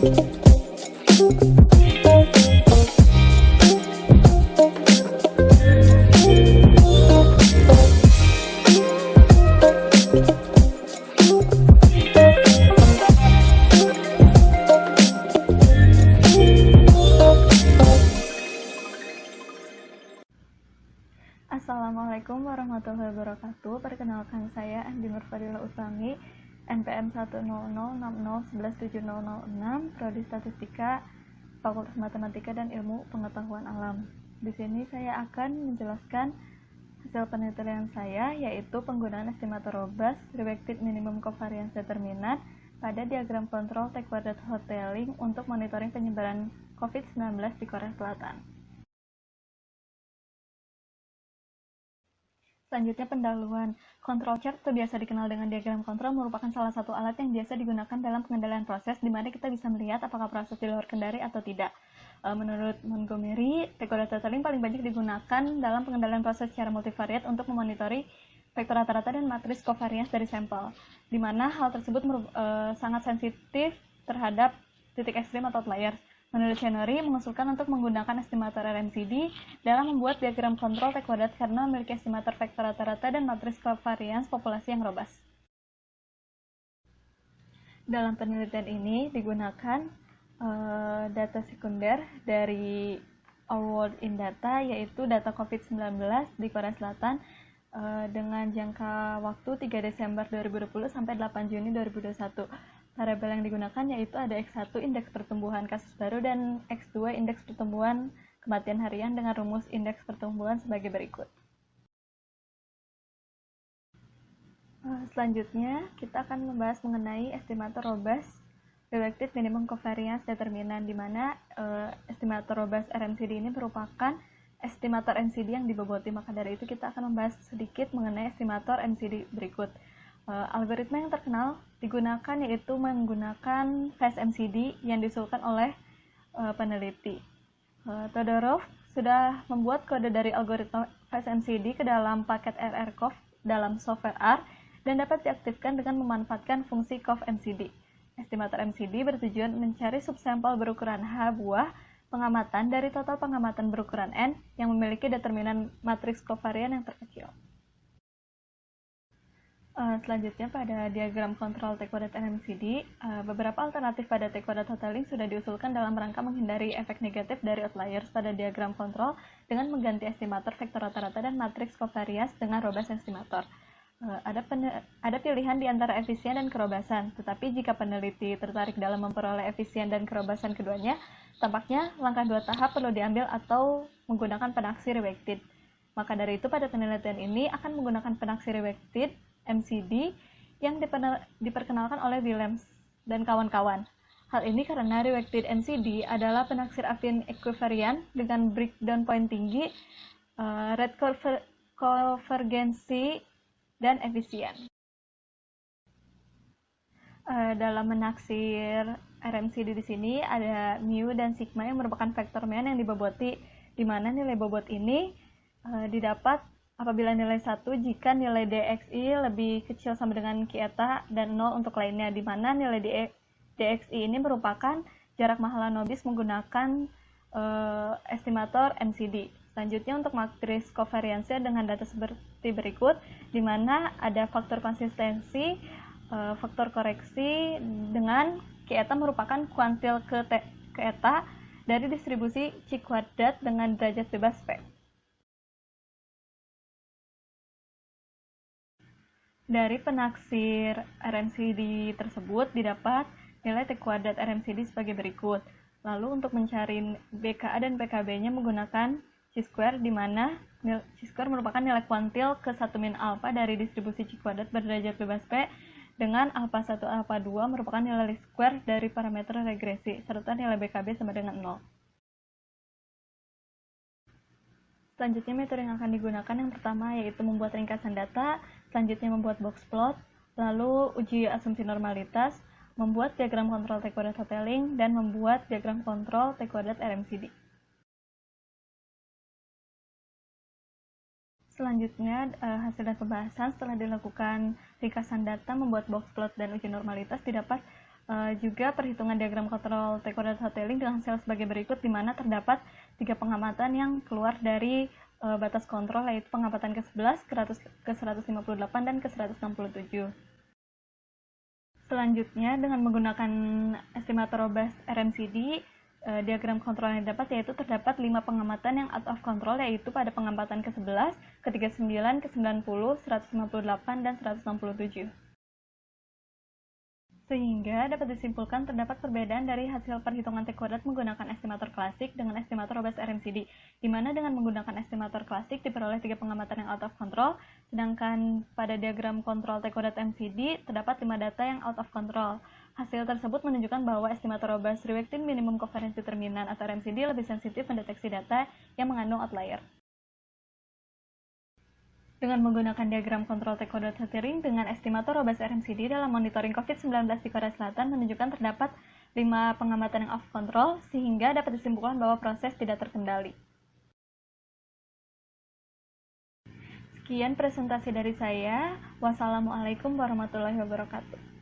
Assalamualaikum warahmatullahi wabarakatuh. Perkenalkan saya Andi Nurfadila Utami, NPM 10060117006, Prodi Statistika, Fakultas Matematika dan Ilmu Pengetahuan Alam. Di sini saya akan menjelaskan hasil penelitian saya, yaitu penggunaan estimator robust Reactive Minimum Covariance Determinant pada diagram kontrol T-Quadrat Hotelling untuk monitoring penyebaran COVID-19 di Korea Selatan. Selanjutnya pendahuluan. Control chart atau biasa dikenal dengan diagram kontrol merupakan salah satu alat yang biasa digunakan dalam pengendalian proses di mana kita bisa melihat apakah proses di luar kendali atau tidak. Menurut Montgomery, T-Quadrat Hotelling paling banyak digunakan dalam pengendalian proses secara multivariat untuk memonitori vektor rata-rata dan matris covariance dari sampel, di mana hal tersebut sangat sensitif terhadap titik ekstrim atau outliers. Menurut Chenery, mengusulkan untuk menggunakan estimator RMCD dalam membuat diagram kontrol T-Quadrat karena memiliki estimator vektor rata-rata dan matris covariance populasi yang robust. Dalam penelitian ini digunakan data sekunder dari Our World in Data, yaitu data COVID-19 di Korea Selatan dengan jangka waktu 3 Desember 2020 sampai 8 Juni 2021. Variabel yang digunakan yaitu ada X1 indeks pertumbuhan kasus baru dan X2 indeks pertumbuhan kematian harian dengan rumus indeks pertumbuhan sebagai berikut. Selanjutnya kita akan membahas mengenai estimator robust Reactive Minimum Covariance Determinant, di mana estimator robust RMCD ini merupakan estimator MCD yang diboboti. Maka dari itu kita akan membahas sedikit mengenai estimator MCD berikut. Algoritma yang terkenal digunakan yaitu menggunakan FastMCD yang diusulkan oleh peneliti. Todorov sudah membuat kode dari algoritma FastMCD ke dalam paket RRCov dalam software R dan dapat diaktifkan dengan memanfaatkan fungsi CovMCD. Estimator MCD bertujuan mencari subsampel berukuran H buah pengamatan dari total pengamatan berukuran N yang memiliki determinan matriks covarian yang terkecil. Selanjutnya pada diagram kontrol T-Quadrat RMCD, beberapa alternatif pada T-Quadrat Hotelling sudah diusulkan dalam rangka menghindari efek negatif dari outliers pada diagram kontrol dengan mengganti estimator vektor rata-rata dan matriks covariance dengan robust estimator. Ada pilihan di antara efisien dan kerobasan, tetapi jika peneliti tertarik dalam memperoleh efisien dan kerobasan keduanya, tampaknya langkah 2 tahap perlu diambil atau menggunakan penaksir reacted. Maka dari itu pada penelitian ini akan menggunakan penaksir reacted MCD yang diperkenalkan oleh Willems dan kawan-kawan. Hal ini karena reacted MCD adalah penaksir affine equivariant dengan breakdown point tinggi, rate konvergensi, dan efisien. Dalam menaksir RMCD di sini ada mu dan sigma yang merupakan vektor mean yang diboboti, di mana nilai bobot ini didapat apabila nilai 1 jika nilai DXI lebih kecil sama dengan Q eta dan 0 untuk lainnya, di mana nilai DXI ini merupakan jarak Mahalanobis menggunakan estimator MCD. Selanjutnya untuk matris covariance dengan data seperti berikut, di mana ada faktor konsistensi, faktor koreksi dengan Q eta merupakan kuantil ke eta dari distribusi C-kuadrat dengan derajat bebas P. Dari penaksir RMCD tersebut didapat nilai T-Quadrat RMCD sebagai berikut. Lalu untuk mencari BKA dan PKB-nya menggunakan C-square, di mana C-square merupakan nilai kuantil ke 1 min alpha dari distribusi C-kuadrat berderajat bebas P dengan alpha 1 alpha 2 merupakan nilai least square dari parameter regresi, serta nilai BKB sama dengan 0. Selanjutnya metode yang akan digunakan yang pertama yaitu membuat ringkasan data, selanjutnya membuat box plot, lalu uji asumsi normalitas, membuat diagram kontrol T-Quadrat Hotelling, dan membuat diagram kontrol T-Quadrat RMCD. Selanjutnya, hasil dan pembahasan setelah dilakukan ringkasan data, membuat box plot, dan uji normalitas didapat Juga perhitungan diagram kontrol T-coordinate hoteling dengan hasil sebagai berikut, di mana terdapat 3 pengamatan yang keluar dari batas kontrol, yaitu pengamatan ke-11, ke-158, dan ke-167. Selanjutnya, dengan menggunakan estimator robust RMCD, diagram kontrol yang didapat yaitu terdapat 5 pengamatan yang out of control, yaitu pada pengamatan ke-11, ke-39, ke-90, 158, dan 167. Sehingga dapat disimpulkan terdapat perbedaan dari hasil perhitungan T-coordinate menggunakan estimator klasik dengan estimator robust RMCD, di mana dengan menggunakan estimator klasik diperoleh 3 pengamatan yang out of control, sedangkan pada diagram kontrol T-coordinate MCD terdapat 5 data yang out of control. Hasil tersebut menunjukkan bahwa estimator robust reactive minimum covariance determinant atau RMCD lebih sensitif mendeteksi data yang mengandung outlier. Dengan menggunakan diagram kontrol T-coordinate hoteling dengan estimator robust RMCD dalam monitoring COVID-19 di Korea Selatan menunjukkan terdapat 5 pengamatan yang off control, sehingga dapat disimpulkan bahwa proses tidak terkendali. Sekian presentasi dari saya. Wassalamualaikum warahmatullahi wabarakatuh.